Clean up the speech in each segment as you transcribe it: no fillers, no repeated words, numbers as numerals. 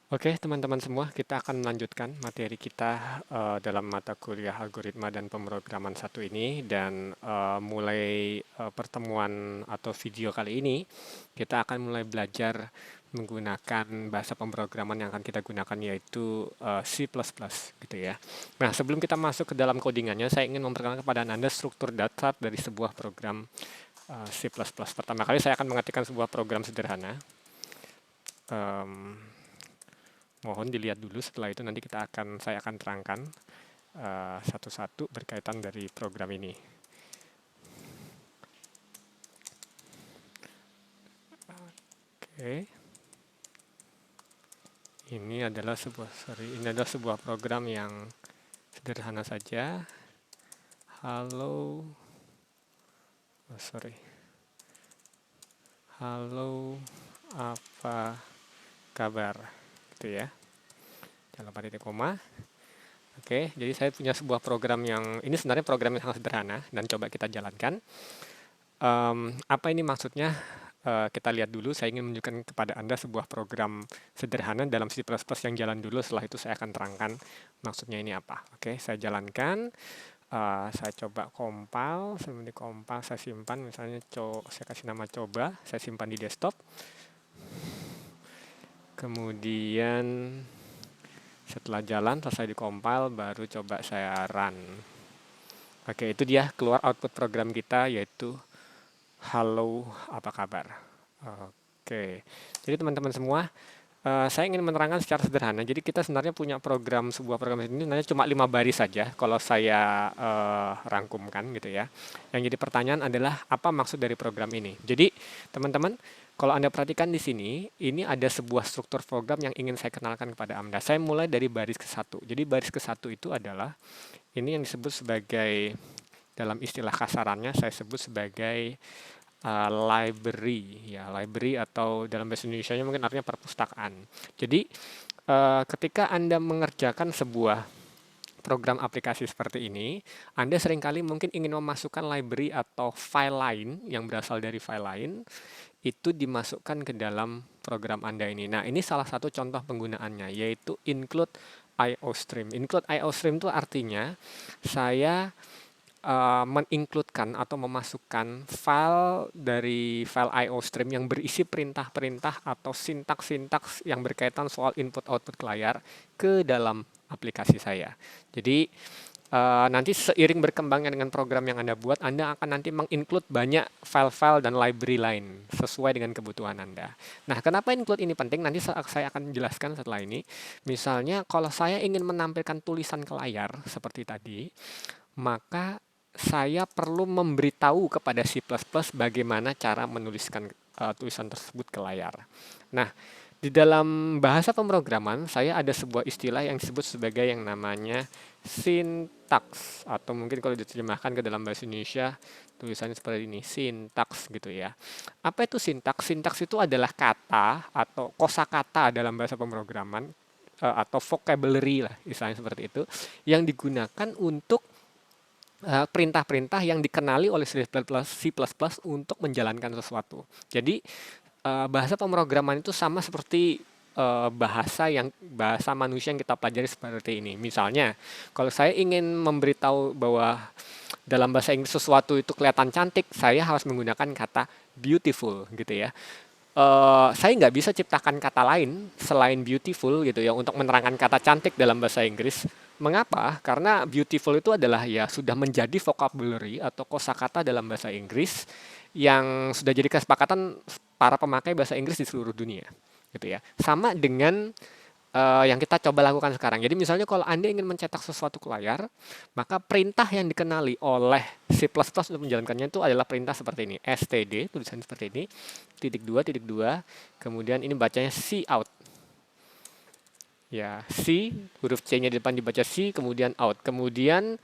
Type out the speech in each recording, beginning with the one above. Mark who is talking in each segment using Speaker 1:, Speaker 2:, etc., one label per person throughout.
Speaker 1: Oke, teman-teman semua, kita akan melanjutkan materi kita dalam mata kuliah algoritma dan pemrograman satu ini. Dan mulai pertemuan atau video kali ini, kita akan mulai belajar menggunakan bahasa pemrograman yang akan kita gunakan, yaitu C++ gitu ya. Nah, sebelum kita masuk ke dalam codingannya, saya ingin memperkenalkan kepada Anda struktur dasar dari sebuah program C++. Pertama kali saya akan mengetikkan sebuah program sederhana. Em, Mohon dilihat dulu, setelah itu nanti saya akan terangkan satu-satu berkaitan dari program ini. Oke, ini adalah sebuah program yang sederhana saja. Halo, oh, sorry, halo, apa kabar? Gitu ya. Jangan lupa titik koma. Oke, jadi saya punya sebuah program yang ini sebenarnya program yang sangat sederhana dan coba kita jalankan. Apa ini maksudnya? Kita lihat dulu, saya ingin menunjukkan kepada Anda sebuah program sederhana dalam C++ yang jalan dulu, setelah itu saya akan terangkan maksudnya ini apa. Oke, saya jalankan, saya coba compile, sebelum di compile saya simpan, misalnya saya kasih nama coba, saya simpan di desktop, kemudian setelah jalan, selesai di compile, baru coba saya run. Oke, itu dia keluar output program kita, yaitu halo, apa kabar? Oke, jadi teman-teman semua, saya ingin menerangkan secara sederhana. Jadi kita sebenarnya punya sebuah program ini sebenarnya cuma 5 baris saja kalau saya rangkumkan gitu ya. Yang jadi pertanyaan adalah apa maksud dari program ini? Jadi teman-teman, kalau Anda perhatikan di sini, ini ada sebuah struktur program yang ingin saya kenalkan kepada Anda. Saya mulai dari baris ke-1. Jadi baris ke-1 itu adalah ini yang disebut sebagai, dalam istilah kasarannya saya sebut sebagai library ya, library atau dalam bahasa Indonesia mungkin artinya perpustakaan. Jadi ketika Anda mengerjakan sebuah program aplikasi seperti ini, Anda seringkali mungkin ingin memasukkan library atau file lain yang berasal dari file lain, itu dimasukkan ke dalam program Anda ini. Nah, ini salah satu contoh penggunaannya, yaitu include IOStream. Include IOStream itu artinya saya mengincludekan atau memasukkan file dari file IOStream yang berisi perintah-perintah atau sintaks-sintaks yang berkaitan soal input-output ke layar ke dalam aplikasi saya. Jadi nanti seiring berkembangnya dengan program yang Anda buat, Anda akan nanti menginclude banyak file-file dan library lain sesuai dengan kebutuhan Anda. Nah, kenapa include ini penting? Nanti saya akan jelaskan setelah ini. Misalnya, kalau saya ingin menampilkan tulisan ke layar seperti tadi, maka saya perlu memberitahu kepada C++ bagaimana cara menuliskan tulisan tersebut ke layar. Nah, di dalam bahasa pemrograman, saya ada sebuah istilah yang disebut sebagai yang namanya sintaks, atau mungkin kalau diterjemahkan ke dalam bahasa Indonesia, tulisannya seperti ini, sintaks gitu ya. Apa itu sintaks? Sintaks itu adalah kata atau kosakata dalam bahasa pemrograman, atau vocabulary lah, istilahnya seperti itu, yang digunakan untuk perintah-perintah yang dikenali oleh C++ untuk menjalankan sesuatu. Jadi bahasa pemrograman itu sama seperti bahasa manusia yang kita pelajari seperti ini. Misalnya, kalau saya ingin memberitahu bahwa dalam bahasa Inggris sesuatu itu kelihatan cantik, saya harus menggunakan kata beautiful gitu ya. Saya nggak bisa ciptakan kata lain selain beautiful gitu ya untuk menerangkan kata cantik dalam bahasa Inggris. Mengapa? Karena beautiful itu adalah ya sudah menjadi vocabulary atau kosakata dalam bahasa Inggris yang sudah jadi kesepakatan para pemakai bahasa Inggris di seluruh dunia, gitu ya. Sama dengan yang kita coba lakukan sekarang. Jadi misalnya kalau Anda ingin mencetak sesuatu ke layar, maka perintah yang dikenali oleh C++ untuk menjalankannya itu adalah perintah seperti ini. std, tulisan seperti ini, titik dua, kemudian ini bacanya cout. Ya, C, huruf C-nya di depan dibaca C, kemudian out. Kemudian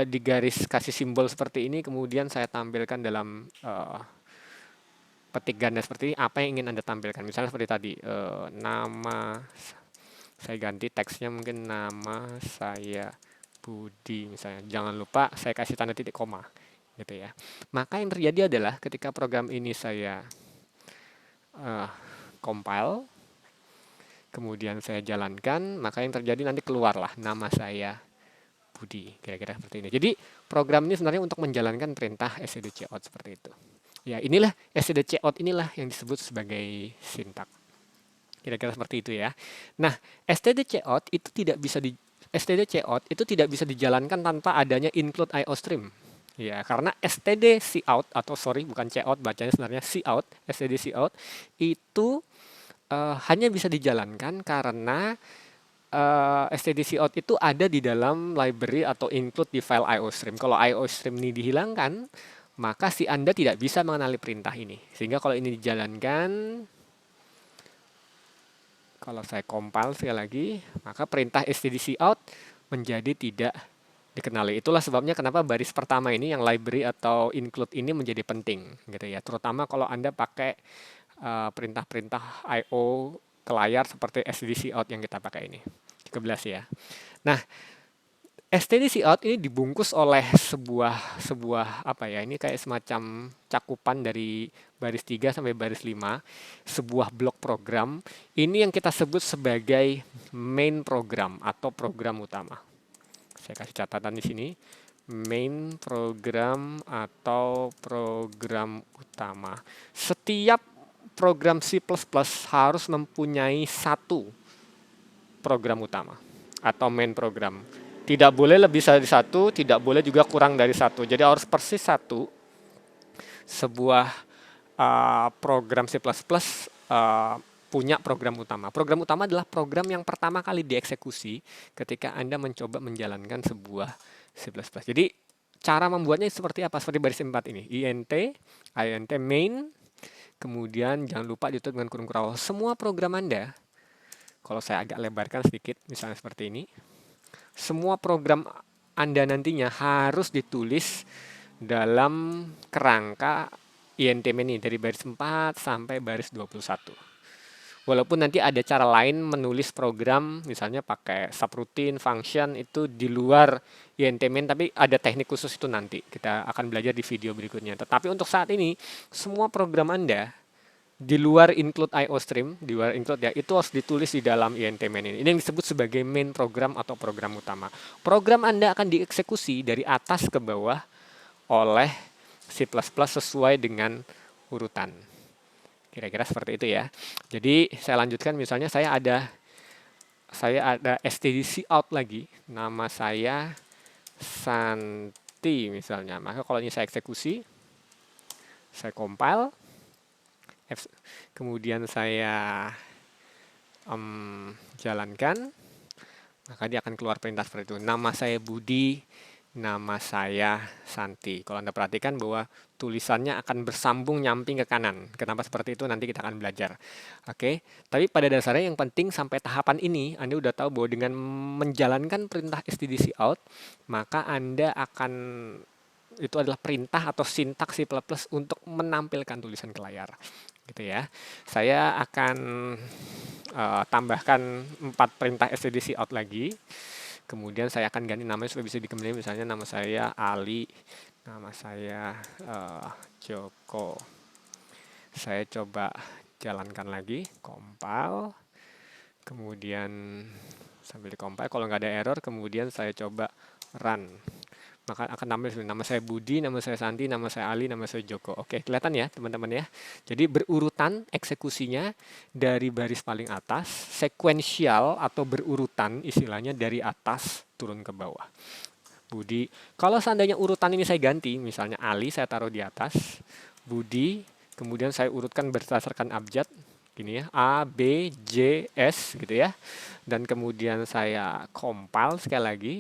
Speaker 1: di garis kasih simbol seperti ini, kemudian saya tampilkan dalam petik ganda seperti ini, apa yang ingin Anda tampilkan. Misalnya seperti tadi, nama, saya ganti teksnya mungkin nama saya Budi misalnya. Jangan lupa saya kasih tanda titik koma gitu ya. Maka yang terjadi adalah ketika program ini saya compile, kemudian saya jalankan, maka yang terjadi nanti keluarlah nama saya Budi, kira-kira seperti ini. Jadi program ini sebenarnya untuk menjalankan perintah stdcout seperti itu. Ya, inilah stdcout inilah yang disebut sebagai sintak. Kira-kira seperti itu ya. Nah, stdcout itu tidak bisa dijalankan tanpa adanya include IOStream. Ya, karena std cout atau sorry bukan cout, bacanya sebenarnya cout, std cout itu hanya bisa dijalankan karena std cout itu ada di dalam library atau include di file IOStream. Kalau IOStream ini dihilangkan, maka si Anda tidak bisa mengenali perintah ini. Sehingga kalau ini dijalankan, kalau saya compile sekali lagi, maka perintah std cout menjadi tidak dikenali. Itulah sebabnya kenapa baris pertama ini yang library atau include ini menjadi penting gitu ya. Terutama kalau Anda pakai perintah-perintah IO ke layar seperti std cout yang kita pakai ini. 13 ya. Nah, std cout ini dibungkus oleh sebuah apa ya? Ini kayak semacam cakupan dari baris 3 sampai baris 5, sebuah blok program. Ini yang kita sebut sebagai main program atau program utama. Saya kasih catatan di sini, main program atau program utama. Setiap program C++ harus mempunyai satu program utama atau main program. Tidak boleh lebih dari satu, tidak boleh juga kurang dari satu. Jadi harus persis satu. Sebuah program C++ punya program utama. Program utama adalah program yang pertama kali dieksekusi ketika Anda mencoba menjalankan sebuah C++. Jadi cara membuatnya seperti apa? Seperti baris 4 ini. int main, kemudian jangan lupa ditutup dengan kurung kurang. Semua program Anda, kalau saya agak lebarkan sedikit, misalnya seperti ini, semua program Anda nantinya harus ditulis dalam kerangka int main ini dari baris 4 sampai baris 21. Walaupun nanti ada cara lain menulis program, misalnya pakai subroutine, function, itu di luar int main, tapi ada teknik khusus itu nanti. Kita akan belajar di video berikutnya. Tetapi untuk saat ini, semua program Anda di luar include IOStream, di luar include ya, itu harus ditulis di dalam int main ini. Ini yang disebut sebagai main program atau program utama. Program Anda akan dieksekusi dari atas ke bawah oleh C++ sesuai dengan urutan. Kira-kira seperti itu ya. Jadi saya lanjutkan, misalnya saya ada std-cout lagi, nama saya Santi misalnya. Maka kalau ini saya eksekusi, saya compile, kemudian saya jalankan, maka dia akan keluar perintah seperti itu. Nama saya Budi, nama saya Santi. Kalau Anda perhatikan bahwa tulisannya akan bersambung nyamping ke kanan. Kenapa seperti itu? Nanti kita akan belajar. Oke, tapi pada dasarnya yang penting sampai tahapan ini, Anda udah tahu bahwa dengan menjalankan perintah std-cout, maka Anda akan, itu adalah perintah atau sintaks C++ untuk menampilkan tulisan ke layar. Gitu ya. Saya akan tambahkan 4 perintah std-cout lagi. Kemudian saya akan ganti namanya supaya bisa dikembali, misalnya nama saya Ali, nama saya Joko. Saya coba jalankan lagi, compile, kemudian sambil di-compile, kalau nggak ada error, kemudian saya coba run. Maka akan tampil nama saya Budi, nama saya Santi, nama saya Ali, nama saya Joko. Oke, kelihatan ya teman-teman ya. Jadi berurutan eksekusinya dari baris paling atas, sekuensial atau berurutan istilahnya dari atas turun ke bawah. Budi, kalau seandainya urutan ini saya ganti, misalnya Ali saya taruh di atas, Budi, kemudian saya urutkan berdasarkan abjad, gini ya, A, B, J, S gitu ya. Dan kemudian saya compile sekali lagi.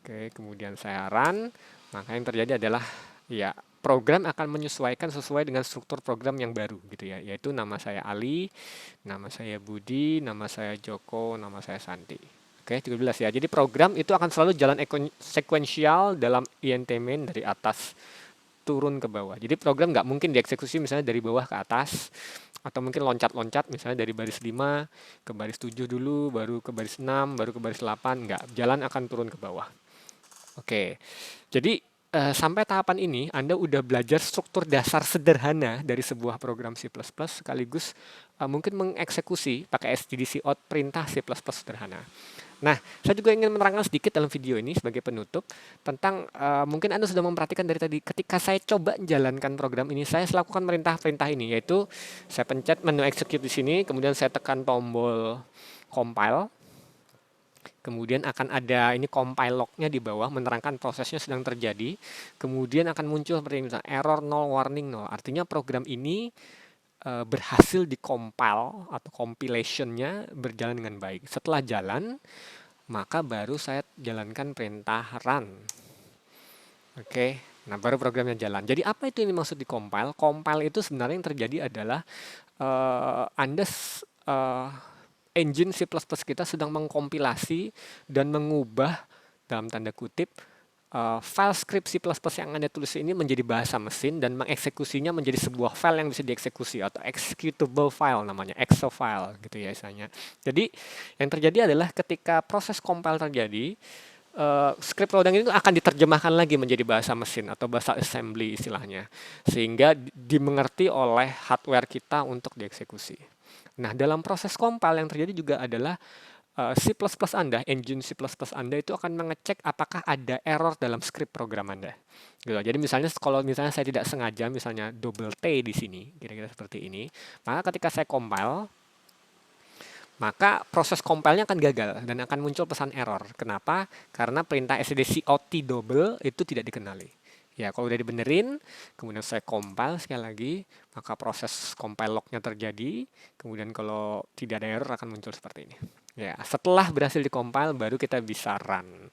Speaker 1: Oke, kemudian saya run, maka yang terjadi adalah ya program akan menyesuaikan sesuai dengan struktur program yang baru gitu ya, yaitu nama saya Ali, nama saya Budi, nama saya Joko, nama saya Santi. Oke, 13 ya. Jadi program itu akan selalu jalan sekuensial dalam int main dari atas turun ke bawah. Jadi program nggak mungkin dieksekusi misalnya dari bawah ke atas, atau mungkin loncat-loncat misalnya dari baris 5 ke baris 7 dulu, baru ke baris 6, baru ke baris 8, nggak. Jalan akan turun ke bawah. Oke, jadi sampai tahapan ini Anda udah belajar struktur dasar sederhana dari sebuah program C++ sekaligus mungkin mengeksekusi pakai stdc out perintah C++ sederhana. Nah, saya juga ingin menerangkan sedikit dalam video ini sebagai penutup tentang mungkin Anda sudah memperhatikan dari tadi ketika saya coba menjalankan program ini, saya lakukan perintah-perintah ini, yaitu saya pencet menu execute di sini, kemudian saya tekan tombol compile. Kemudian akan ada ini compile log-nya di bawah menerangkan prosesnya sedang terjadi. Kemudian akan muncul seperti ini, misalnya error 0 warning 0. Artinya program ini berhasil di-compile atau compilation-nya berjalan dengan baik. Setelah jalan, maka baru saya jalankan perintah run. Oke, nah baru programnya jalan. Jadi apa itu yang dimaksud di-compile? Compile itu sebenarnya yang terjadi adalah Anda engine C++ kita sedang mengkompilasi dan mengubah dalam tanda kutip file script C++ yang Anda tulis ini menjadi bahasa mesin dan mengeksekusinya menjadi sebuah file yang bisa dieksekusi atau executable file namanya, exo file gitu ya misalnya. Jadi yang terjadi adalah ketika proses compile terjadi, script loading itu akan diterjemahkan lagi menjadi bahasa mesin atau bahasa assembly istilahnya, sehingga dimengerti oleh hardware kita untuk dieksekusi. Nah, dalam proses compile yang terjadi juga adalah C++ Anda, engine C++ Anda itu akan mengecek apakah ada error dalam script program Anda. Gitu. Jadi misalnya kalau misalnya saya tidak sengaja misalnya double T di sini, kira-kira seperti ini, maka ketika saya compile, maka proses compile-nya akan gagal dan akan muncul pesan error. Kenapa? Karena perintah stdc out double itu tidak dikenali. Ya, kalau udah dibenerin, kemudian saya compile sekali lagi, maka proses compile log-nya terjadi, kemudian kalau tidak ada error akan muncul seperti ini. Ya, setelah berhasil di-compile, baru kita bisa run.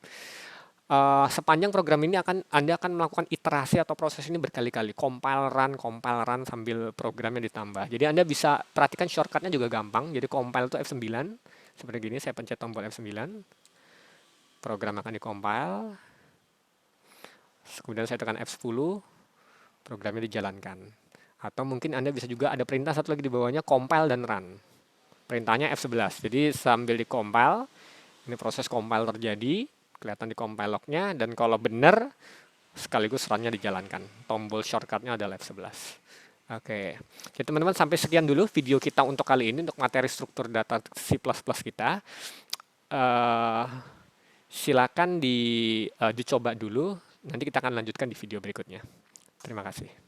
Speaker 1: Sepanjang program ini Anda akan melakukan iterasi atau proses ini berkali-kali, compile run sambil programnya ditambah. Jadi Anda bisa perhatikan shortcutnya juga gampang. Jadi compile itu F9, seperti gini, saya pencet tombol F9, program akan di-compile, kemudian saya tekan F10, programnya dijalankan. Atau mungkin Anda bisa juga ada perintah satu lagi di bawahnya, compile dan run. Perintahnya F11, jadi sambil di-compile, ini proses compile terjadi, kelihatan di compile log-nya, dan kalau benar, sekaligus run-nya dijalankan. Tombol shortcut-nya adalah F11. Oke, jadi teman-teman sampai sekian dulu video kita untuk kali ini, untuk materi struktur data C++ kita. Silakan dicoba dulu, nanti kita akan lanjutkan di video berikutnya. Terima kasih.